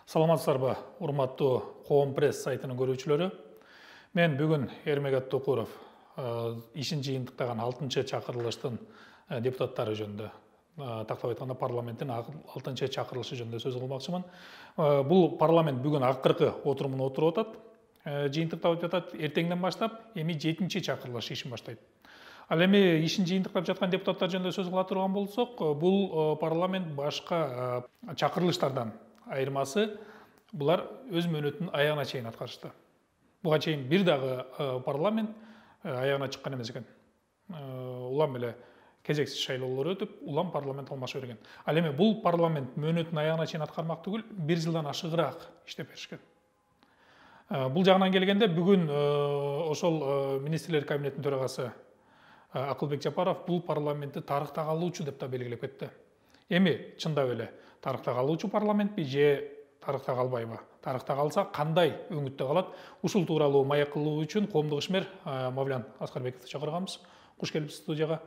Саламатсыздарбы, урматтуу Коом пресс сайтынын көрүүчүлөрү. Мен бүгүн Эрмегат Токуров ишин жыйынтыктаган 6-чы чакырылыштын депутаттары жөнүндө, тактап айтканда парламенттин 6-чы чакырылышы жөнүндө сөз кылмакчымын. Бул парламент бүгүн акыркы отурумуна отуруп атат. Жыйынтыктап жатат. Эртеңден баштап эми 7-чи чакырылыш ишин баштайт. Ал эми ишин жыйынтыктап жаткан депутаттар жөнүндө сөз кыла турган болсок, бул парламент башка чакырылыштардан айырмасы, булар өз мөөнөтүн аягына чейин аткарышты. Буга чейин бир дагы парламент аягына чыккан эмес экен. Улам эле кезексиз шайлоолор өтүп, улам парламент алмаша берген. Ал эми бул парламент мөөнөтүн аягына чейин аткармак түгүл, 1 жылдан ашыгыраак иштеп беришкен. Бул жагынан келгенде бүгүн ошол министрлер кабинетинин төрагасы Акылбек Жапаров бул парламентти тарыхта калуучу деп да белгилеп кетти. Эми чындап эле тарыхта калуучу парламентпи же тарыхта калбайбы? Тарыхта калса кандай өңүттө калат? Ушул тууралуу маек кылуу үчүн коомдук ишмер Мавлян Аскарбековду чакырганбыз. Куш келипсиз студияга.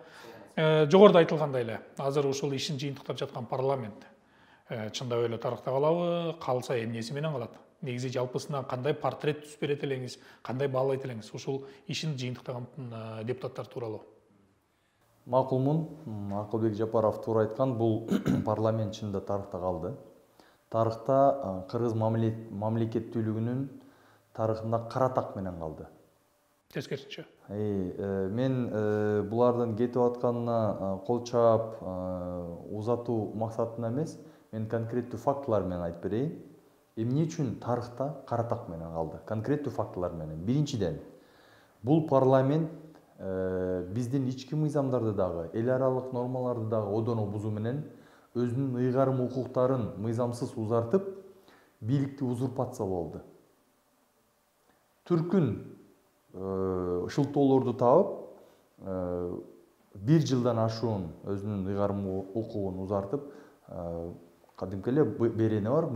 Жогоруда айтылгандай эле, азыр ушул ишин жыйынтыктап жаткан парламент чындап эле тарыхта калабы, калса эмнеси менен калат? Негизи жалпысынан кандай портрет түзүп берет элеңиз, кандай баалайт элеңиз ушул ишин жыйынтыктаган депутаттар тууралуу? Макулмун, Акылбек Жапаров туура айткан, бул парламент чынында тарыхта калды. Тарыхта кыргыз мамлекеттүүлүгүнүн тарыхында кара так менен калды. Тескерисинче. Мен булардын кетип атканына кол чаап узатуу максатында эмес, мен конкреттүү фактылар менен айтып берейин. Эмне үчүн тарыхта кара так менен калды? Конкреттүү фактылар менен. Биринчиден, бул парламент биздин ички мыйзамдарды дагы, эл аралык нормаларды дагы одоно бузуу менен өзүнүн ыйгарым укуктарын мыйзамсыз узартып, бийликти узурпациялоо болду. Түркүн шылтоолорду табып, 1 жылдан ашуун өзүнүн ыйгарым укугун узартып, кадимки эле берене бар,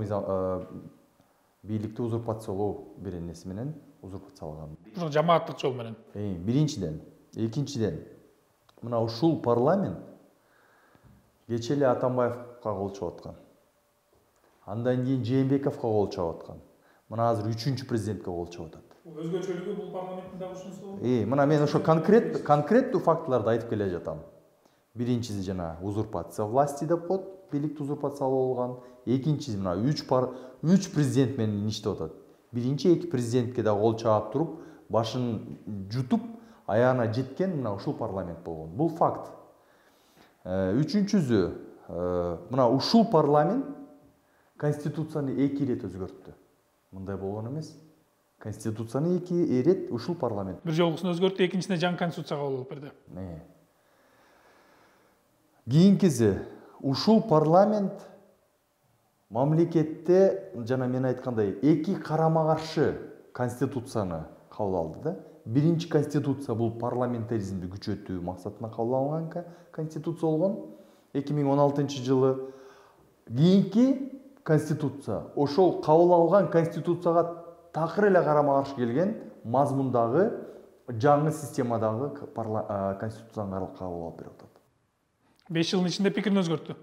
бийликти узурпациялоо беренеси менен узурпациялаган. Ушул жамааттык жол менен. Биринчиден. Экинчиден, мына ушул парламент кечээ эле Атамбаевка кол чаап аткан. Андан кийин Жээнбековго кол чаап аткан. Мына азыр 3-чү президентке кол чаап атат. Өзгөчөлүгү бул парламенттин дагы ушунусу. Мына мен ошо конкреттүү фактыларды айтып келе жатам. Биринчиси жана узурпация власти деп коет, бийликти узурпациялоо болгон. Экинчиси мына 3 президент менен иштеп атат. Биринчи 2 президентке да кол чаап туруп, башын жутуп, аягына жеткен мына ушул парламент болгон. Бул факт. Үчүнчүсү, мына ушул парламент конституцияны 2 ирет өзгөрттү. Мындай болгон эмес. Конституцияны 2 ирет ушул парламент. Бир жолгусун өзгөрттү, экинчисине жаңы конституция кабыл алып берди. Кийинкиси, ушул парламент мамлекетте жана мен айткандай 2 карама-каршы конституцияны кабыл алды да. Биринчи конституция бул парламентаризмди күчөтүү максатына кабыл алынган конституция болгон 2016 жылы. Кийинки конституция ошол кабыл алган конституцияга такыр эле карама-каршы келген мазмундагы жаңы системадагы конституцияны кабыл алып берип атат. 5 жылдын ичинде пикирин өзгөрттү.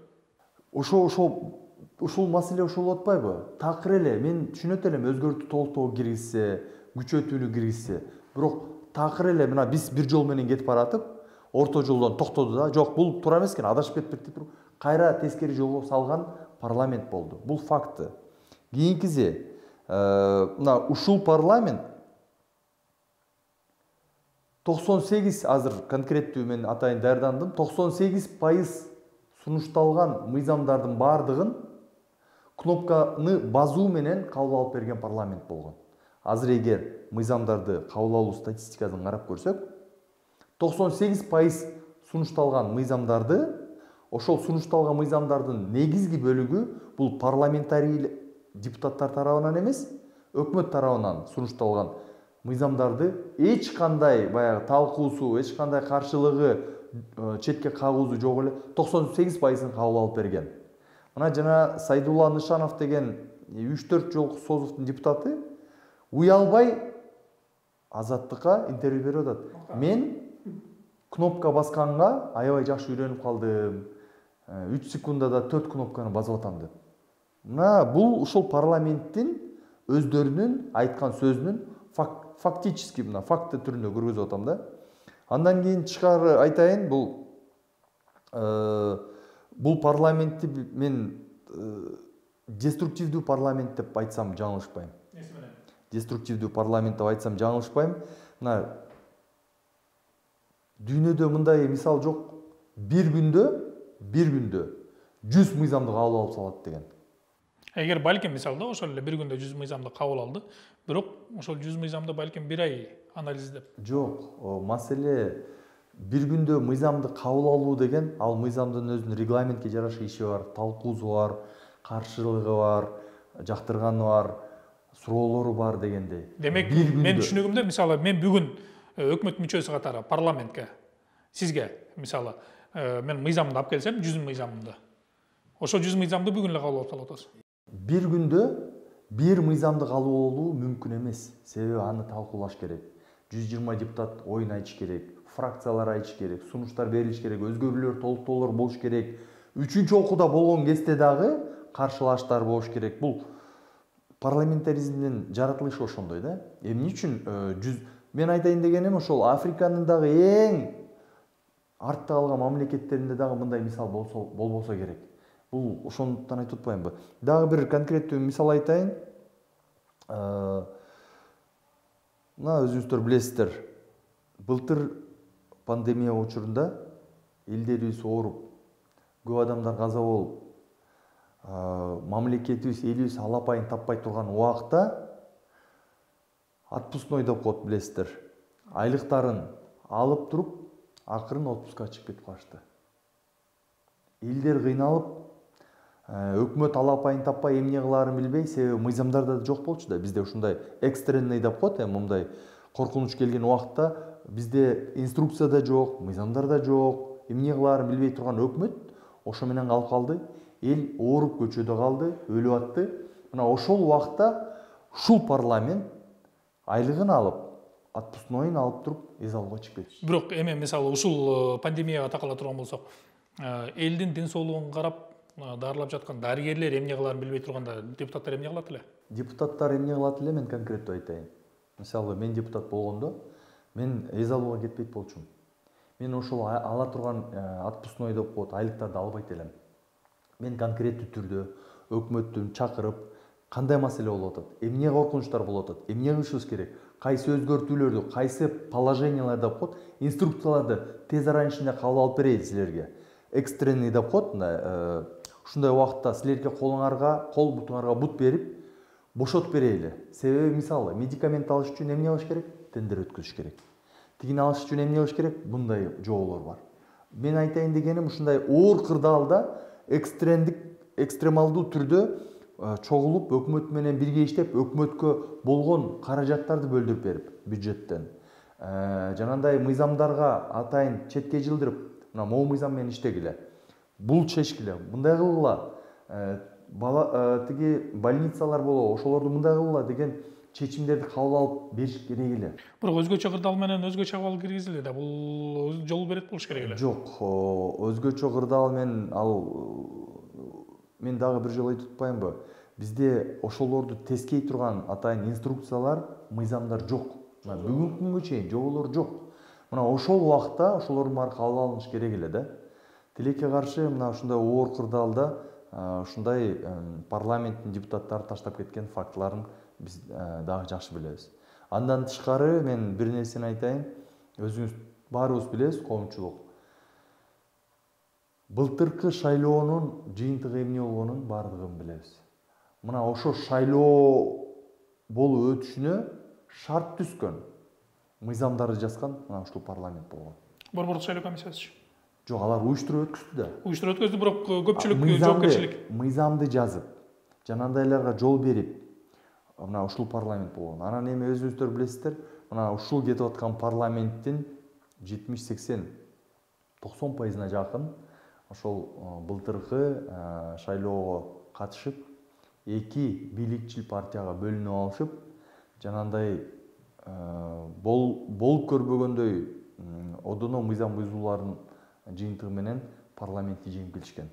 Ушул маселе ошол атпайбы? Такыр эле мен түшүнөт элем, өзгөртүү толтоо киргизсе, күчөтүүнү киргизсе. Бирок такыр эле мына биз бир жол менен кетип баратып, орто жолдон токтоду да, жок бул туура эмес экен, адашып кетип туруп, кайра тескери жолго салган парламент болду. Бул факты. Кийинкиси, мына ушул парламент 98 азыр конкреттүү мен атайын даярдандым. 98% сунушталган мыйзамдардын бардыгын кнопканы базуу менен кабыл алып берген парламент болгон. Азыр эгер мыйзамдарды кабыл алуу статистикасын карап көрсөк, 98% сунушталган мыйзамдарды, ошол сунушталган мыйзамдардын негизги бөлүгү бул парламентарий депутаттар тарабынан эмес, өкмөт тарабынан сунушталган мыйзамдарды эч кандай баягы талкуусу, эч кандай каршылыгы, четке кагуусу жок эле 98%-ын кабыл алып берген. Мына жана Сайдулла Нышанов деген 3-4 жолку Созовдун депутаты уялбай Азаттыкка интервью берип атат. Мен кнопка басканга аябай жакшы үйрөнүп калдым. 3 секундада 4 кнопканы басып атам деп. Мына бул ушул парламенттин өздөрүнүн айткан сөзүнүн фактически мына факты түрүндө көргөзүп атам да. Андан кийин тышкары айтайын, бул парламентти мен деструктивдүү парламент деп айтсам жаңылышпайм. Деструктивдүү парламент деп айтсам жаңылышпайм. Мына дүйнөдө мындай мисал жок. Bir күндө 100 мыйзамды кабыл алып салат деген. Эгер балким мисалда ошол эле бир күндө 100 мыйзамды кабыл алды, бирок ошол 100 мыйзамды балким бир ай анализдеп. Жок, маселе bir күндө мыйзамды кабыл алуу деген, ал мыйзамдын өзүнүн регламентке жараша иши бар, талкуусу бар, каршылыгы бар, жактырганы бар, суроолору бар дегендей. Демек, мен түшүнүгүмдө мисалы мен бүгүн өкмөт мүчөсү катары парламентке сизге мисалы мен мыйзамды алып келсем, 100 мыйзамды. Ошо 100 мыйзамды бүгүн эле кабыл алып салып атасыз. Bir күндө bir мыйзамды кабыл алуу мүмкүн эмес. Себеби аны талкуулаш керек. 120 депутат оюн айтыш керек, фракциялар айтыш керек, сунуштар берилиш керек, өзгөрүүлөр, толуктоолор болуш керек. Үчүнчү окууда болгон кезде дагы каршылаштар болуш керек. Бул парламентаризмдин жаратылышы ошондой да. Эмне үчүн мен айтайын дегеним ошол Африканын дагы эң артта калган мамлекеттеринде дагы мындай мисал болбосо керек. Бул ошондуктан айтып атпаймынбы? Дагы бир конкреттүү мисал айтайын. Мына өзүңүздөр билесиздер, былтыр пандемия учурунда элдерибиз ооруп, көп адамдар каза болуп, мамлекетибиз, элибиз алапайын таппай турган убакта отпускной деп коет, билесиздер. Айлыктарын алып туруп, акырын отпускка чыгып кетип калышты. Элдер кыйналып, өкмөт алапайын таппай эмне кылаарын билбей, себеби мыйзамдарда да жок болчу да. Бизде ушундай экстренный деп коет, мындай коркунуч келген убакта бизде инструкция да жок, мыйзамдар да жок, эмне кылаарын билбей турган өкмөт ошо менен калып калды. Эл ооруп көчөдө калды, өлүп атты. Мына ошол убакта ушул парламент айлыгын алып, отпускнойун алып туруп, эз алууга чыгып кетти. Бирок эми мисалы ушул пандемияга такала турган болсок, элдин ден соолугун карап дарылап жаткан дарыгерлер эмне кылаарын билбей турганда депутаттар эмне кылат эле? Депутаттар эмне кылат эле, мен конкреттүү айтайын. Мисалы, мен депутат болгондо, мен эз алууга кетпейт болчумун. Мен ошол ала турган отпускной деп коет, айлыктарды албайт элем. Мен конкреттүү түрдө өкмөттүн чакырып, кандай маселе болуп атат, эмне коркунучтар болуп атат, эмне кылышыбыз керек, кайсы өзгөртүүлөрдү, кайсы положениялар деп коет, инструкцияларды тез арада ичинде кабыл алып берейли силерге. Экстренный деп коет, ушундай убакытта силерге кол бутуңарга бут берип, бошотуп берейли. Себеби мисалы, медикамент алыш үчүн эмне кылыш керек? Тендер өткөзүш керек. Тигини алыш үчүн эмне кылыш керек? Мындай жоолор бар. Мен айтайын дегеним, ушундай оор кырдаалда экстремалдуу түрдө чогулуп, өкмөт менен бирге иштеп, өкмөткө болгон каражаттарды бөлдүрүп берип, бюджеттен. Жанагындай мыйзамдарга атайын четке жылдырып, мына могу мыйзам менен иштегиле. Бул чечкиле, мындай кылгыла. Тиги больницалар болобу, ошолорду мындай кылгыла деген чечимдерди кабыл алып бериш керек эле. Бирок өзгөчө кырдаал менен өзгөчө абал киргизилди да, бул жол берет болуш керек эле. Жок, өзгөчө кырдаал мен дагы бир жолу айтып атпаймынбы? Бизде ошолорду тескей турган атайын инструкциялар, мыйзамдар жок. Бүгүнкү күнгө чейин жоболор жок. Мына ошол убакта ошолордун баары кабыл алыныш керек эле да. Тилекке каршы мына ушундай оор кырдаалда ушундай парламенттин депутаттары таштап кеткен фактыларын биз дагы жакшы билебиз. Андан тышкары мен бир нерсени айтайын. Өзүңүз баарыбыз билебиз, коомчулук. Былтыркы шайлоонун жыйынтыгы эмне болгонун баардыгын билебиз. Мына ошо шайлоо болуп өтүшүнө шарт түзгөн, мыйзамдарды жазган мына ушул парламент болгон. Борбордук шайлоо комиссиясы. Жок, алар уюштуруп өткөздү да. Уюштуруп өткөздү, бирок көпчүлүк жоопкерчилик. Мыйзамды жазып, жанагындайларга жол берип, мына ушул парламент болгон. Анан эми өзүңүздөр билесиздер, мына ушул кетип аткан парламенттин 70-80-90% жакын ошол былтыркы шайлоого катышып, эки бийликчил партияга бөлүнүп алышып, жанагындай болуп көрбөгөндөй одоно мыйзам бузуулардын жыйынтыгы менен парламентти жеңип келишкен.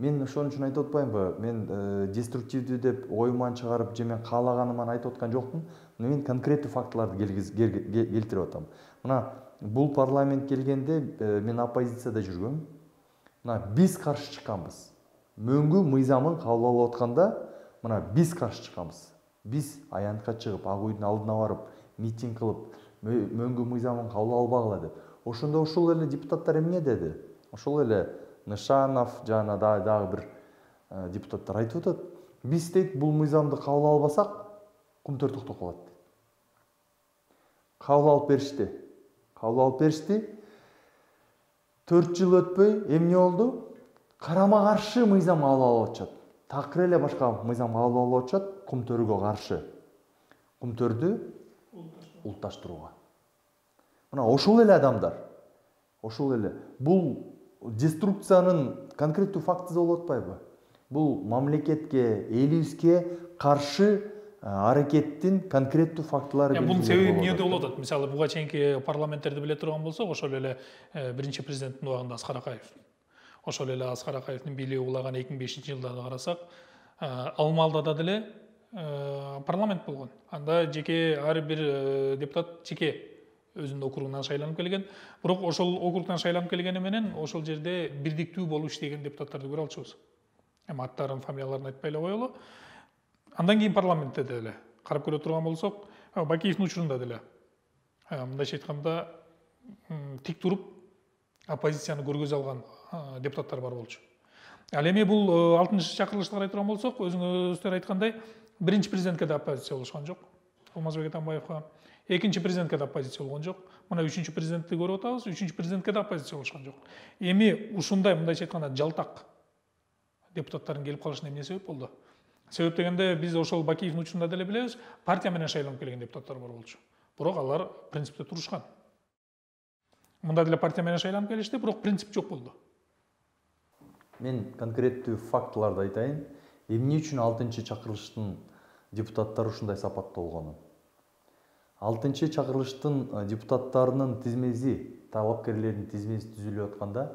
Мен ошон үчүн айтып атпаймынбы, мен деструктивдүү деп оюман чыгарып же мен каалаганыман айтып аткан жокмун. Мен конкреттүү фактыларды келтирип атам. Мына бул парламент келгенде мен оппозицияда жүргөм. Мына биз каршы чыкканбыз. Мөңгү мыйзамын кабыл алып атканда, мына биз каршы чыкканбыз. Биз аянтка чыгып, Ак үйдүн алдына барып, митинг кылып, мөңгү мыйзамын кабыл албагыла деп. Ошондо ошол эле депутаттар эмне деди? Ошол эле Нышанов жана дагы бир депутаттар айтып атат. Биз дейт бул мыйзамды кабыл албасак, кумтөр токтоп калат. Кабыл алып беришти. Кабыл алып беришти. 4 жыл өтпөй эмне болду? Карама каршы мыйзам кабыл алып атышат. Такыр эле башка мыйзам кабыл алып атышат, кумтөргө каршы. Кумтөрдү улутташтырууга. Мына ошол эле адамдар. Ошол эле. Бул деструкциянын конкреттүү фактысы болуп атпайбы? Бул мамлекетке, элибизге каршы аракеттин конкреттүү фактылары. Бунун себеби эмнеде болуп атат? Мисалы, буга чейинки парламенттерди биле турган болсок, ошол эле биринчи президенттин убагында Аскар Акаев. Ошол эле Аскар Акаевдин бийлиги улаган 2005-жылдарды карасак, ал маалда да деле парламент болгон. Анда жеке ар бир депутат жеке өзүнүн округунан шайланып келген. Бирок ошол округдан шайланып келгени менен ошол жерде бирдиктүү болуп иштеген депутаттарды көрө алчубуз. Эми аттарын, фамилияларын айтпай эле коелу. Андан кийин парламентте деле карап көрө турган болсок, Бакиевдин учурунда деле мындайча айтканда тик туруп оппозицияны көргөзө алган депутаттар бар болчу. Ал эми бул 6-чакырылышты карай турган болсок, өзүңүздөр айткандай, биринчи президентке да оппозиция болушкан жок. Алмазбек Атамбаевга, экинчи президентке да оппозиция болгон жок. Мына 3-чү президентти көрүп атабыз, 3-чү президентке да оппозиция болушкан жок. Эми ушундай мындайча айтканда жалтак депутаттардын келип калышына эмне себеп болду? Себеп дегенде биз ошол Бакиевдин учурунда деле билебиз, партия менен шайланып келген депутаттар бар болчу. Бирок алар принципте турушкан. Мында деле партия менен шайланып келишти, бирок принцип жок болду. Мен конкреттүү фактыларды айтайын. Эмне үчүн 6-чакырылыштын депутаттары ушундай сапатта болгонун. 6-чакырылыштын депутаттарынын тизмеси, талапкерлердин тизмеси түзүлүп атканда,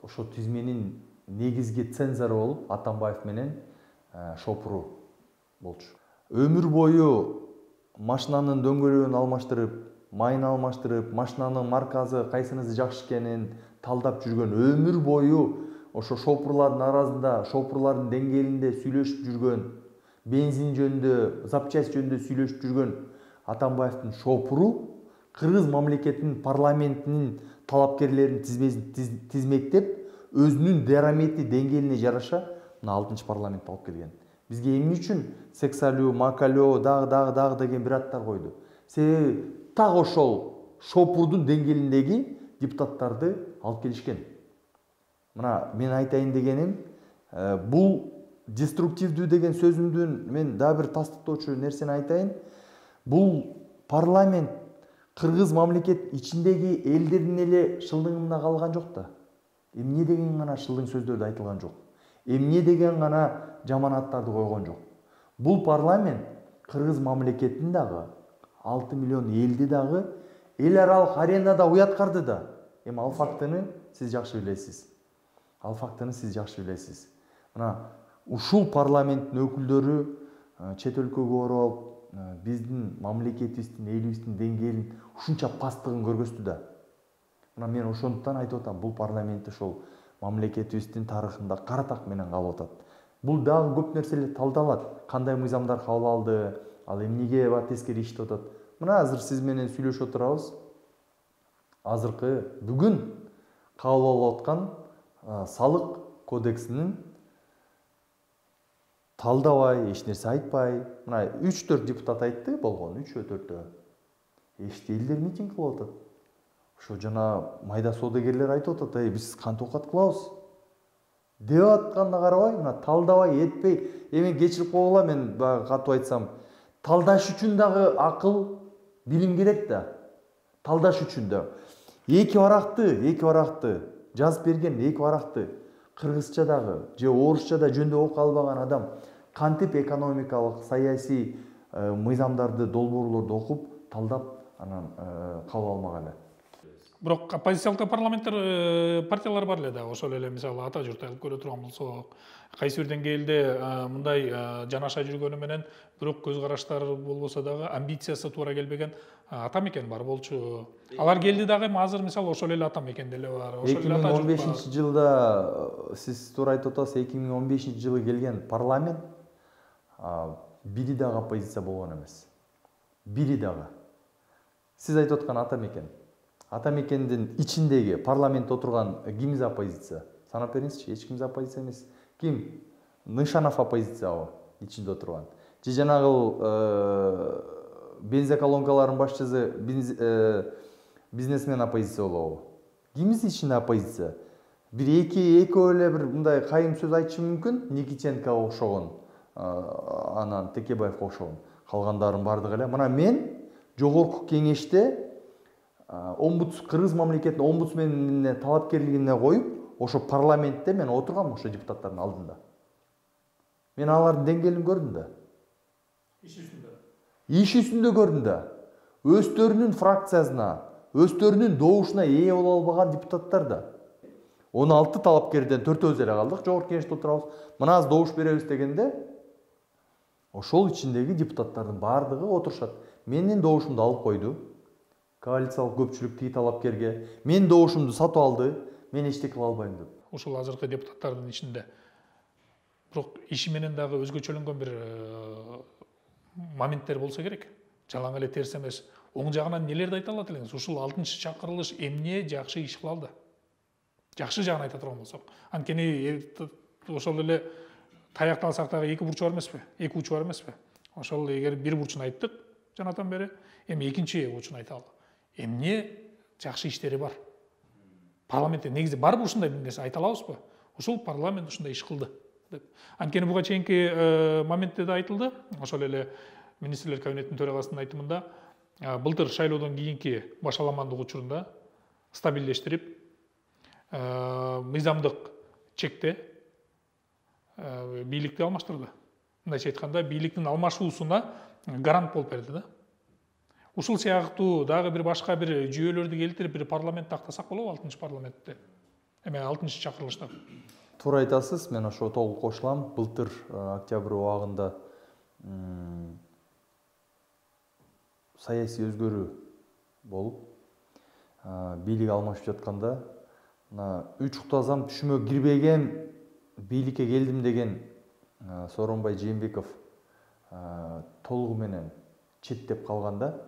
ошо тизменин негизги цензору болуп Атамбаев менен Шопуру болчу. Өмүр бою машинанын дөңгөлөгүн алмаштырып, майын алмаштырып, машинанын маркасы кайсынысы жакшы экенин талдап жүргөн, өмүр бою ошо шопурлардын арасында, шопурлардын деңгээлинде сүйлөшүп жүргөн, бензин жөнүндө, запчасть жөнүндө сүйлөшүп жүргөн Атамбаевдин шопуру Кыргыз мамлекетинин парламентинин талапкерлеринин тизмесин тизмектеп, өзүнүн дарамети деңгээлине жараша мына 6-чы парламентти алып келген. Бизге эмне үчүн Сексалүү, Макалөө, дагы деген бир аттар койду? Себеби так ошол шопурдун деңгээлиндеги депутаттарды алып келишкен. Мына мен айтайын дегеним, бул деструктивдүү деген сөзүмдүн мен дагы бир тастыктоочу нерсени айтайын. Бул парламент Кыргыз мамлекет ичиндеги элдердин эле шылдыңында калган жок да. Эмне деген гана шылдың сөздөрдү айтылган жок. Эмне деген гана жаман аттарды койгон жок. Бул парламент Кыргыз мамлекетин дагы 6 миллион элди дагы эл аралык аренада уяткарды да. Эми ал фактыны сиз жакшы билесиз. Мына ушул парламенттин өкүлдөрү чет өлкөгө барып алып, биздин мамлекетибиздин, элибиздин деңгээлин ушунча пасттыгын көргөздү да. Мына мен ошондуктан айтып атам, бул парламент ошол мамлекетибиздин тарыхында кара так менен калып атат. Бул дагы көп нерселер талдалат. Кандай мыйзамдар кабыл алды, ал эмнеге тескери иштеп атат. Мына азыр сиз менен сүйлөшүп отурабыз. Азыркы бүгүн кабыл алып аткан салык кодексинин талдабай, эч нерсе айтпай, мына 3-4 депутат айтты болгон, 3-4. Эшти элдер митинг кылып атат. Ошо жана майда соодагерлер айтып атат, биз кантип окат кылабыз деп атканына карабай, мына талдабай этпей, эми кечирип койгула, мен баягы катуу айтсам, талдаш үчүн дагы акыл, билим керек да. Талдаш үчүн да. Эки баракты жазып берген, эки баракты кыргызча дагы же орусча да жөндө окуп албаган адам кантип экономикалык, саясий мыйзамдарды, долбоорлорду окуп, талдап, анан кабыл алмак эле. Бирок оппозициялык партиялар бар эле да. Ошол эле мисалы ата журт алып көрө турган болсок, кайсы бир деңгээлде мындай жанаша жүргөнү менен бирок көз караштары болбосо дагы амбициясы туура келбеген ата мекен бар болчу. Алар келди дагы азыр мисалы ошол эле ата мекен деле бар. Ошол эле ата журт бар. 2015 жылда сиз туура айтып атасыз, 2015 жылы келген парламент бири дагы оппозиция болгон эмес. Бири дагы. Сиз айтып аткан ата мекен. Ата мекендин ичиндеги парламентте отурган кимиз оппозиция? Санап бериңизчи, эч кимиз оппозиция эмес. Ким? Нышанов оппозиция ичинде отурган. Же жанагы бензоколонкалардын башчысы бизнесмен оппозиция болобу? Кимиз ичинде оппозиция? Бир экөө эле бир мындай кайым сөз айтышы мүмкүн, Никитенко окшогон, анан Текебаевге окшогон. Калгандардын бардыгы эле. Мына мен жогорку кеңеште Кыргыз мамлекетинин омбудсменине талапкерлигине коюп, ошо парламентте мен отургам ошо депутаттардын алдында. Мен алардын деңгээлин көрдүм да. Иш үстүндө көрдүм да. Өздөрүнүн фракциясына, өздөрүнүн добушуна ээ боло албаган депутаттар да. 16 талапкерден 4-өзү эле калдык, жогорку кеңеште отурабыз. Мына аз добуш беребиз дегенде, ошол ичиндеги депутаттардын бардыгы отурушат. Менин добушумду алып койду. Коалициялык көпчүлүк тиги талапкерге мен добушумду сатып алды, мен эчтеке кыла албайм деп. Ушул азыркы депутаттардын ичинде бирок иши менен дагы өзгөчөлөнгөн бир моменттер болсо керек. Жалаң эле терс эмес. Оң жагынан нелерди айта алат элеңиз? Ушул 6-чакырылыш эмне жакшы иш кыла алды? Жакшы жагын айта турган болсок. Анткени ошол эле таякталсак дагы эки бурчу бар эмеспи? Эки учу бар эмеспи? Ошол эгер бир бурчун айттык жанатан бери, эми экинчи учун айталы. Эмне жакшы иштери бар? Парламентте негизи барбы ушундай бир нерсе айта алабызбы? Ушул парламент ушундай иш кылды деп. Анткени буга чейинки моментте да айтылды. Ошол эле министрлер кабинетинин төрагасынын айтымында былтыр шайлоодон кийинки башаламандык учурунда стабилдештирип, мыйзамдык чекте бийликти алмаштырды. Мындайча айтканда, бийликтин алмашуусуна гарант болуп берди да. Ушул сыяктуу дагы бир башка бир жүйөлөрдү келтирип, бир парламент тактасак болобу 6-парламентте? Эме 6-чакырылышта. Туура айтасыз, мен ошо толук кошулам. Былтыр октябрь убагында саясий өзгөрүү болуп, бийлик алмашып жатканда, мына 3 уктазам түшүмө кирбеген бийликке келдим деген Сооронбай Жээнбеков толугу менен четтеп калганда,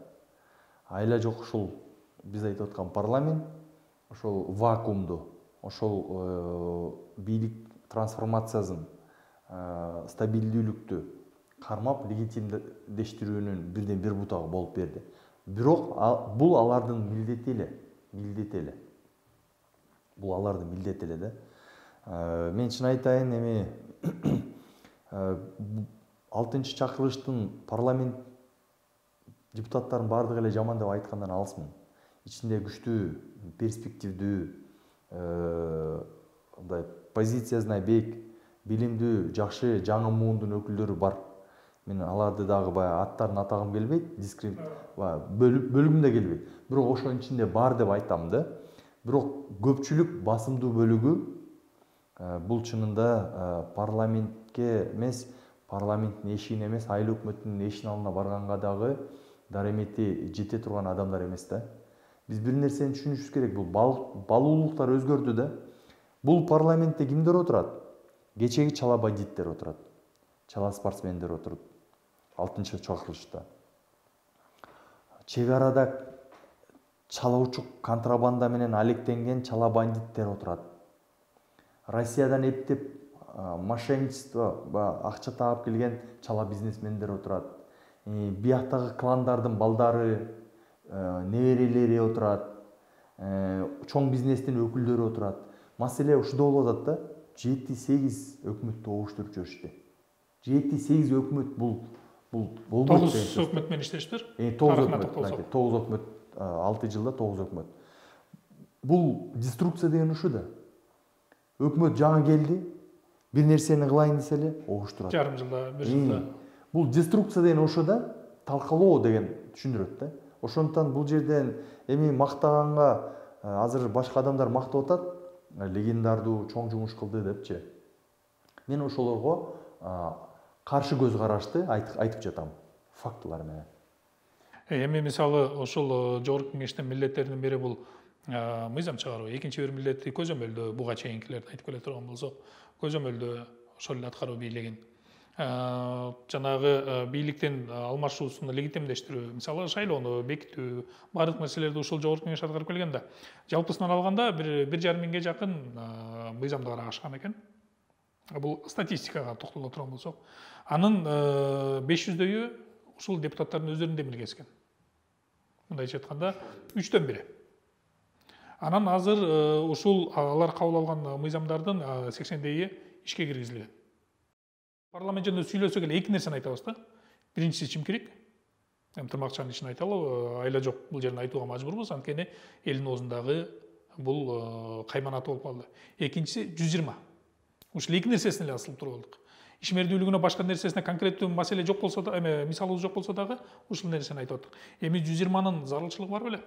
айла жок ушул биз айтып аткан парламент ошол вакуумду, ошол бийлик трансформациясын, стабилдүүлүктү кармап легитимдештирүүнүн бирден бир бутагы болуп берди. Бирок бул алардын милдети эле. Бул алардын милдети эле да. Мен чын айтайын, эми 6-чакырылыштын парламент депутаттарын бардыгы эле жаман деп айткандан алысмын. Ичинде күчтүү, перспективдүү, мындай позициясына бек, билимдүү, жакшы жаңы муундун өкүлдөрү бар. Мен аларды дагы баягы аттарын атагым келбейт, бөлүгүм да келбейт. Бирок ошонун ичинде бар деп айтам да. Бирок көпчүлүк басымдуу бөлүгү бул чынында парламентке эмес, парламенттин эшигине эмес, айыл өкмөтүнүн эшигинин алдына барганга дагы даремети жете турган адамдар эмес да. Биз бир нерсени түшүнүшүбүз керек, бул балуулуктар өзгөрдү да. Бул парламентте кимдер отурат? Кечеги чала бандиттер отурат. Чала спортсмендер отурат. 6-чакырылышта. Чек арада чала учук контрабанда менен алектенген чала бандиттер отурат. Россиядан эптеп мошенничество, акча таап келген чала бизнесмендер отурат. Бияктагы кландардын балдары, неберелери отурат. Чоң бизнестин өкүлдөрү отурат. Маселе ушунда болуп атат да. 7-8 өкмөттү оңуштуруп жүрүштү. 7-8 өкмөт бул болбойт. 9 өкмөт менен иштештир. 9 өкмөт, 6 жылда 9 өкмөт. Бул деструкция деген ушу да. Өкмөт жаңы келди, бир нерсени кылайын десе эле оңуштурат. Жарым жылда, бир жылда. Бул деструкция деген ошо да, талкалоо деген түшүндүрөт да. Ошондуктан бул жерден эми мактаганга азыр башка адамдар мактап атат, легендардуу чоң жумуш кылды депчи. Мен ошолорго каршы көз карашты айтып жатам, фактылар менен. Эми мисалы ошол жогорку кеңештин милдеттеринин бири бул мыйзам чыгаруу. Экинчи бир милдети көзөмөлдөө, буга чейинкилерди айтып келе турган болсок, көзөмөлдөө ошол эле аткаруу бийлигин жанагы бийликтин алмашуусун легитимдештирүү, мисалы шайлоону бекитүү, баардык нерселерди ушул жогорку кеңеш аткарып келген да. Жалпысынан алганда 1,5 миңге жакын мыйзамды карашкан экен. Бул статистикага токтоло турган болсок, анын 500дөйү ушул депутаттардын өздөрүнүн демил кескен. Мындайча айтканда 3/1. Анан азыр ушул алар кабыл алган мыйзамдардын 80дөйү ишке киргизилген. Парламент жөнүндө сүйлөсөк эле эки нерсени айтабыз да. Биринчиси чимкирик. Тырмакчанын ишин айталы, айла жок бул жерин айтууга мажбурбуз, анткени элдин оозундагы бул кайманаты болуп калды. Экинчиси 120. Ушул эки нерсесин эле асылып туруп алдык. Ишмердүүлүгүнө башка нерсесине конкреттүү маселе жок болсо да, мисалыбыз жок болсо дагы ушул нерсени айтып аттык. Эми 120нын зарылчылыгы бар беле?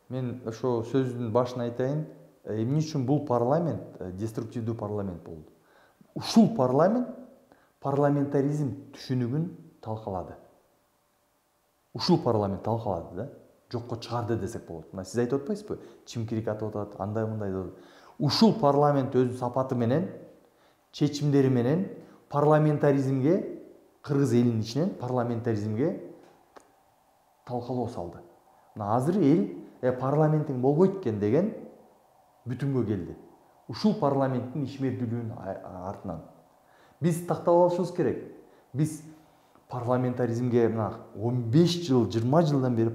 Мен ошо сөздүн башын айтайын. Эмне үчүн бул парламент деструктивдүү парламент болду? Ушул парламент парламентаризм түшүнүгүн талкалады. Ушул парламент талкалады да, жокко чыгарды десек болот. Мына сиз айтып атпайсызбы? Чимкирик атып атат, андай мындай деп. Ушул парламент өзүнүн сапаты менен, чечимдери менен парламентаризмге, кыргыз элинин ичинен парламентаризмге талкалоо салды. Мына азыр эл парламентиң болбойт экен деген бүтүнгө келди. Ушул парламенттин ишмердүүлүгүнүн артынан. Биз тактап алышыбыз керек. Биз парламентаризмге мына 15 жыл, 20 жылдан бери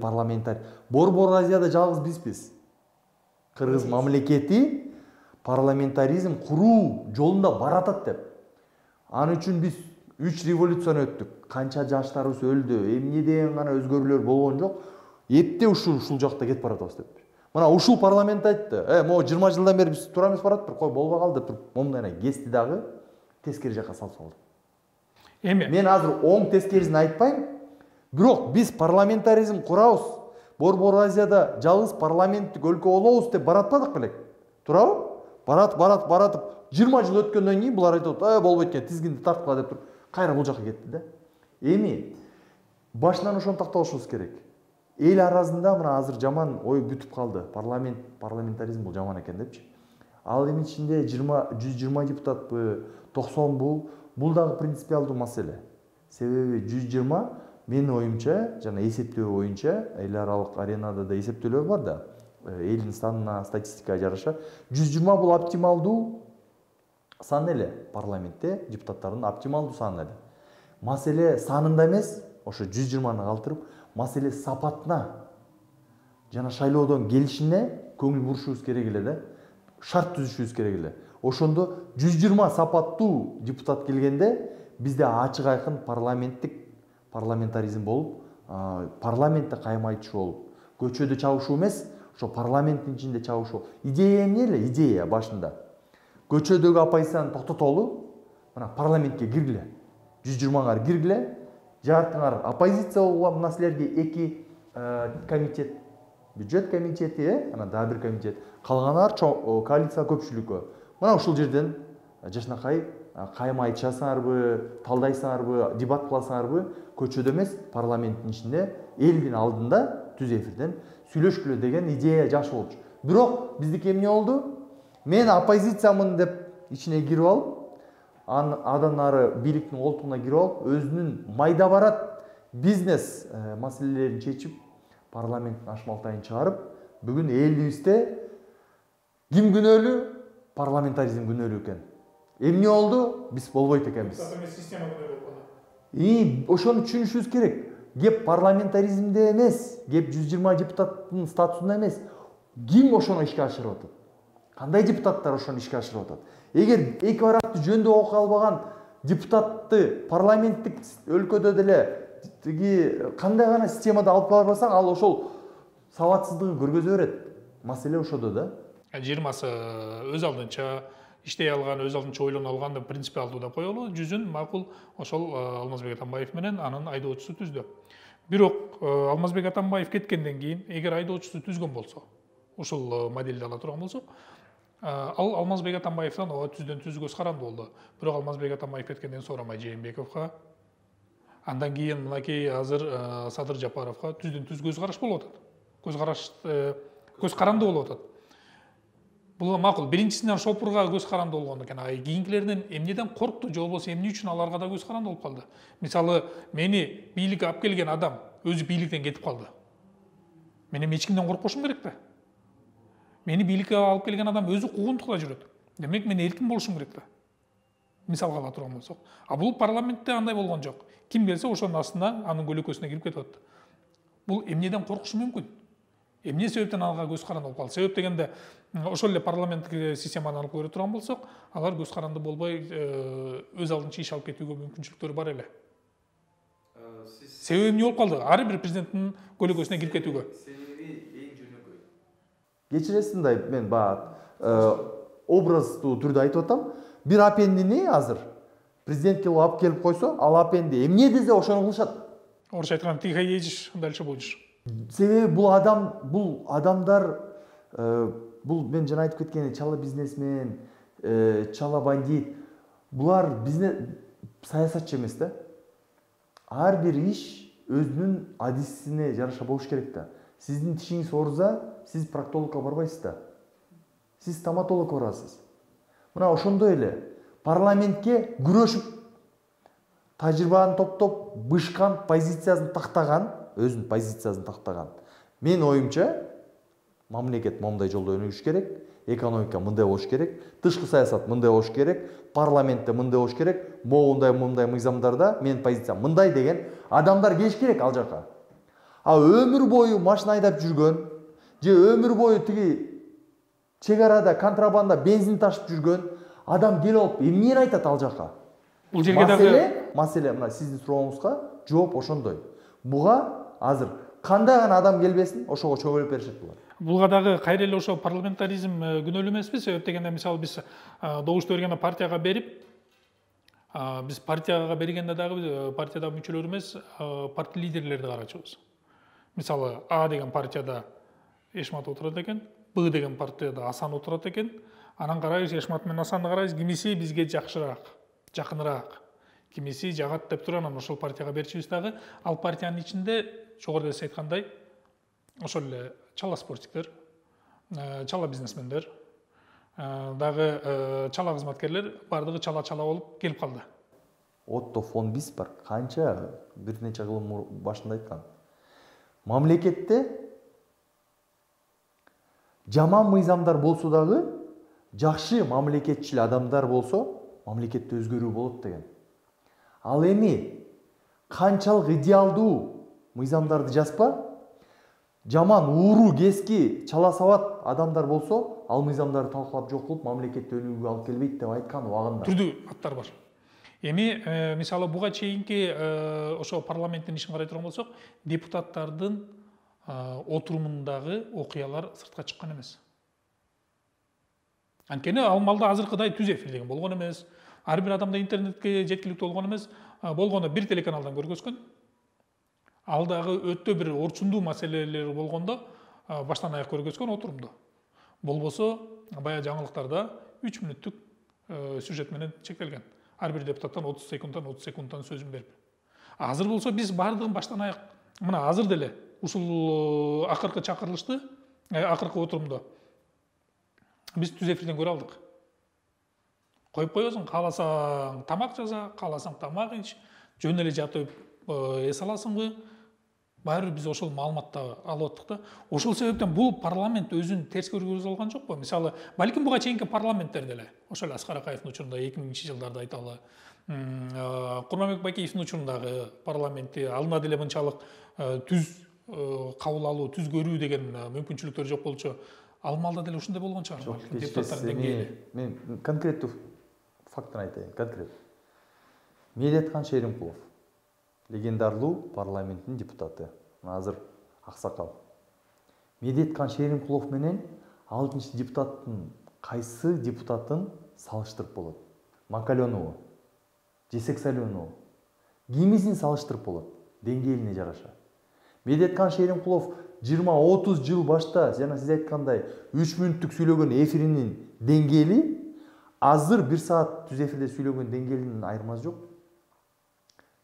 Борбор Азияда жалгыз бизбиз. Кыргыз мамлекети парламентаризм куруу жолунда баратат деп. Анын үчүн биз 3 революцияны өттүк. Канча жаштарыбыз өлдү, эмне деген гана өзгөрүүлөр болгон жок. Эпте ушул жакта кетип баратабыз деп. Мына ушул парламент айтты, могу 20 жылдан бери биз турамыз барат, кой болбой калды деп туруп, момундай кести дагы тескери жакка салып салды. Эми мен азыр оң тескерисин айтпайм, бирок биз парламентаризм курабыз, Борбор Азияда жалгыз парламенттик өлкө болобуз деп баратпадык белек. Туурабы? Баратып 20 жыл өткөндөн кийин булар айтып атат, болбойт экен, тизгинди тарткыла деп туруп, кайра бул жакка кетти да. Эми башынан ошону такталышыбыз керек. Эл арасында мына азыр жаман ой бүтүп калды. Парламентаризм бул жаман экен депчи. Ал эми ичинде 120 депутатпы, 90бу, бул дагы принципиалдуу маселе. Себеби 120 менин оюмча, жана эсептөө боюнча, эл аралык аренада да эсептөөлөр бар да. Элдин санына, статистикага жараша 120 бул оптималдуу сан эле, парламентте депутаттардын оптималдуу саны эле. Маселе санында эмес, ошо 120-ны калтырып, маселе сапатына жана шайлоодон келишине көңүл бурушубуз керек эле да. Шарт түзүшүбүз керек эле. Ошондо 120 сапаттуу депутат келгенде бизде ачык айкын парламентаризм болуп, парламентте каймайтышуу болуп, көчөдө чабышуу эмес, ошо парламенттин ичинде чабышуу. Идея эмне эле? Идея башында. Көчөдөгү оппозицияны токтотолу, мына парламентке киргиле. 120-га киргиле. Жартыңар оппозиция болгон, мына силерге 2 комитет, бюджет комитети, ана дагы бир комитет, калганар коалиция көпчүлүккө. Мына ушул жерден жашынакай кайма айтышасыңарбы, талдайсыңарбы, дебат кыласыңарбы, көчөдө эмес, парламенттин ичинде, элдин алдында түз эфирден сүйлөшкүлө деген идея жакшы болчу. Бирок биздики эмне болду? Мен оппозициямын деп ичине кирип алып, адан ары бийликтин колтугуна кирип алып, өзүнүн майда барат бизнес маселелерин чечип, парламенттин ашмалтайын чыгарып, бүгүн элибизде ким күнөөлүү? Парламентаризм күнөөлүү экен. Эмне болду? Биз болбойт экенбиз. Система күнөөлүү болду. Ошону түшүнүшүбүз керек. Кеп парламентаризмде эмес, кеп 120 депутаттын статусунда эмес. Ким ошону ишке ашырып атат? Кандай депутаттар ошону ишке ашырып атат? Эгер эки баракты жөндө окуя албаган депутатты парламенттик өлкөдө деле тиги кандай гана системада алып барбасаң, ал ошол сабатсыздыгы көргөзө берет. Маселе ошодо да. 20сы өз алдынча иштей алган, өз алдынча ойлоно алган деп принципиалдуу деп коелу, 100-ün макул ошол Алмазбек Атамбаев менен анын айдоочусу түздү. Бирок Алмазбек Атамбаев кеткенден кийин, эгер айдоочусу түзгөн болсо, ушул модельди ала турган болсок, ал Алмазбек Атамбаевден ооба түздөн түз көз каранды болду. Бирок Алмазбек Атамбаев кеткенден соң Рамай Жээнбековго, андан кийин мынакей азыр Садыр Жапаровго түздөн түз көз караш болуп атат. Көз каранды болуп атат. Бул макул. Биринчисинен Шопурга көз каранды болгон экен. Кийинкилеринен эмнеден коркту же болбосо эмне үчүн аларга да көз каранды болуп калды? Мисалы, мени бийликке алып келген адам өзү бийликтен кетип калды. Мен эми эч кимден коркпошум керек да. Мени бийликке алып келген адам өзү куугунтукта жүрөт. Демек мен эркин болушум керек да. Мисалга ала турган болсок. А бул парламентте андай болгон жок. Ким келсе ошонун астына, анын көлөкөсүнө кирип кетип атат. Бул эмнеден коркушу мүмкүн? Эмне себептен алга көз каранды болуп калды? Себеп дегенде ошол эле парламенттик системаны алып көрө турган болсок, алар көз каранды болбой өз алдынча иш алып кетүүгө мүмкүнчүлүктөрү бар эле. Себеби эмне болуп калды? Ар бир президенттин көлөкөсүнө кирип кетүүгө. Кечиресиң да, мен образдуу түрдө айтып атам. Бир апендини азыр президентке алып келип койсо, ал апенди эмне десе ошону кылышат. Орусча айтканда тихо едешь, дальше будешь. Себеби бул адамдар, бул мен жана айтып кеткен чала бизнесмен, чала бандит, булар саясатчы эмес да. Ар бир иш өзүнүн адисине жараша болуш керек да. Сиздин тишиңиз ооруза, сиз проктологко барбайсыз да. Сиз стоматологко барасыз. Мына ошондой эле парламентке күрөшүп, тажрыйбаны топтоп, бышкан позициясын тактаган, өзүнүн позициясын тактаган. Мен оюмча, мамлекет мындай жолдо өнүгүш керек, экономика мындай болуш керек, тышкы саясат мындай болуш керек, парламентте мындай болуш керек, мындай мыйзамдарда менин позициям мындай деген адамдар келиш керек ал жака. А өмүр бою машина айдап жүргөн, же өмүр бою тиги чек арада контрабанда бензин ташып жүргөн адам келип алып эмнени айтат ал жака? Бул жерге дагы маселе мына сиздин сурооңузга жооп ошондой. Буга азыр кандай гана адам келбесин, ошого чөгөлүп беришет булар. Буга дагы кайра эле ошо парламентаризм күнөөлүү эмеспи? Себеп дегенде мисалы биз добушту бергенде партияга берип, биз партияга бергенде дагы партияда мүчөлөр эмес, партия лидерлерди карачубуз. Мисалы, А деген партияда Эшмат отурат экен, Б деген партияда Асан отурат экен. Анан карайбыз, Эшмат менен Асанды карайбыз, кимиси бизге жакшыраак, жакыныраак, кимиси жагат деп туруп, анан ошол партияга берчүбүз дагы. Ал партиянын ичинде жогоруда сиз айткандай, ошол эле чала спортиктер, чала бизнесмендер, дагы чала кызматкерлер бардыгы чала болуп келип калды. Отто фон Бисмарк канча бир нече кылым башында айткан. Мамлекетте жаман мыйзамдар болсо дагы, жакшы мамлекетчил адамдар болсо, мамлекетте өзгөрүү болот деген. Ал эми канчалык идеалдуу мыйзамдарды жазпа, жаман ууру кески чала сабат адамдар болсо, ал мыйзамдарды талкалап жок кылып, мамлекетте өнүгүүгө алып келбейт деп айткан убагында. Түрдүү аттар бар. Эми мисалы буга чейинки ошо парламенттин ишин карай турган болсок, депутаттардын отурумундагы окуялар сыртка чыккан эмес. Анткени ал малда азыркыдай түз эфир болгон эмес. Ар бир адамда интернетке жеткиликтүү болгон эмес. Болгондо бир телеканалдан көргөзгөн. Ал дагы өтө бир орчундуу маселелер болгондо баштан аяк көргөзгөн отурумду. Болбосо бая жаңылыктарда 3 мүнөттүк сюжет менен чектелген. Ар бир депутаттан 30 секундтан сөзүн берип. Азыр болсо биз бардыгын баштан аяк, мына азыр деле ушул акыркы чакырылышты, акыркы отурумду биз түз эфирден көрө алдык. Коюп коесуң, кааласаң тамак жаза, кааласаң тамак ич, жөн эле жатып эс аласыңбы? Баары биз ошол маалыматты алып аттык да. Ошол себептен бул парламент өзүн терс көргөзүп алган жокпу? Мисалы, балким буга чейинки парламенттер деле, ошол Аскар Акаевдин учурунда 2000-жылдарда айталы, Курманбек Бакиевдин учурундагы парламентти алына деле мынчалык түз кабыл алуу, түз көрүү деген мүмкүнчүлүктөр жок болчу. Ал малда деле ушундай болгон чыгар. Депутаттардын деңгээли. Мен конкреттүү фактын айтайын, конкрет. Медеткан Шеримкулов, легендарлуу парламенттин депутаты, азыр аксакал. Медеткан Шеримкулов менен 6 депутаттын кайсы депутатын салыштырып болот? Макаленову, Жесек Салионову. Кимисин салыштырып болот? Деңгээлине жараша. Медеткан Шеримкулов 20-30 жыл башта жана сиз айткандай 3 мүнөттүк сүйлөгөн эфиринин деңгээли азыр 1 саат түз эфирде сүйлөгөн деңгээлинин айырмасы жок.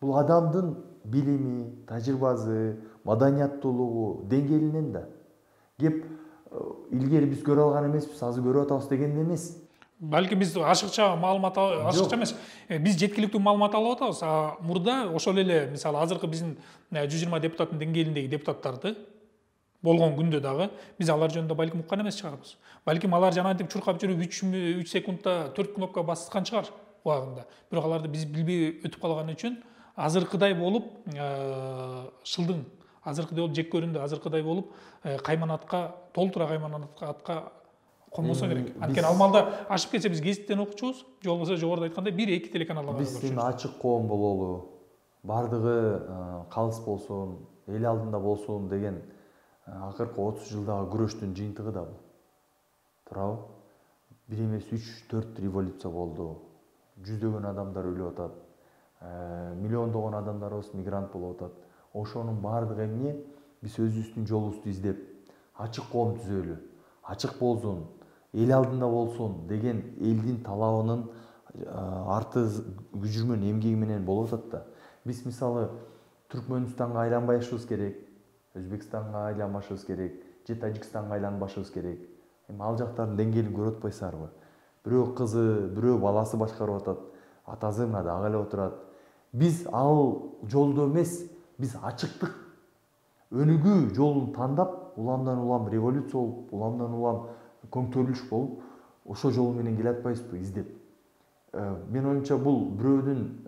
Бул адамдын билими, тажрыйбасы, маданияттуулугу деңгээлинен да. Кеп илгери биз көрө алган эмеспиз, азыр көрүп атабыз дегенде эмес. Балки биз ашыкча маалымат, ашыкча эмес, биз жеткиликтүү маалымат алып атабыз. Мурда ошол эле мисалы азыркы биздин 120 депутаттын деңгээлиндеги депутаттарды болгон күндө дагы биз алар жөнүндө балким уккан эмес чыгарбыз. Балким алар жанагынтип чуркап жүрүп 3 секундда 4 кнопка баскан чыгар убагында. Бирок аларды биз билбей өтүп калган үчүн азыркыдай болуп шылдың азыркыдай болуп жек көрүндү азыркыдай болуп кайманатка толтура кайманатка конбосо керек. Анткени ал маалда ашып кетсе биз гезиттен окучубуз, же болбосо жогоруда айткандай 1-2 телеканалдан биз ачык коом бололу, бардыгы калыс болсун, эл алдында болсун деген акыркы 30 жылдагы күрөштүн жыйынтыгы да бул. Туурабы? Бир эмес 3-4 революция болду. Жүздөгөн адамдар өлүп атат. Миллиондогон адамдарыбыз мигрант болуп атат. Ошонун бардыгы эмне? Биз өзүбүздүн жолубузду издеп, ачык коом түзөлү, ачык болсун, эл алдында болсун деген элдин талабынын арты жүргөн эмгеги менен болуп атат да. Биз мисалы Түркмөнстанга айланбашыбыз керек, Өзбекстанга айланбашыбыз керек, же Тажикстанга айланбашыбыз керек. Эми ал жактардын деңгээлин көрүп атпайсыздарбы? Бирөө кызы, бирөө баласы башкарып атат, атасы мына дагы эле отурат. Биз ал жолдо эмес, биз ачыктык өнүгүү жолун тандап, уламдан улам революция болуп, уламдан улам көңтөрүлүш болуп, ошо жол менен келе атпайбызбы издеп. Мен оюмча бул бирөөдүн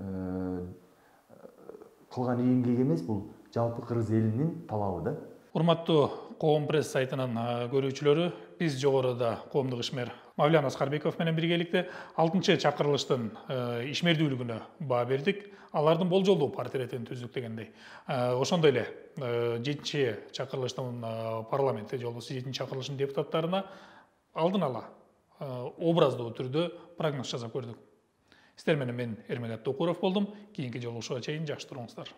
кылган эмгеги эмес, бул жалпы кыргыз элинин талабы да. Урматтуу Коом пресс сайтынын көрүүчүлөрү, биз жогоруда коомдук ишмер Мавлян Аскарбеков менен биргеликте 6-чакырылыштын ишмердүүлүгүнө баа бердик. Алардын болжолдуу портретин түздүк дегендей. Ошондой эле 7-чакырылыштын парламентте же болбосо 7-чакырылыштын депутаттарына алдын ала образдуу түрдө прогноз жасап көрдүк. Сиздер менен мен Эрмегат Токуров болдум. Кийинки жолугушууга чейин жакшы туруңуздар.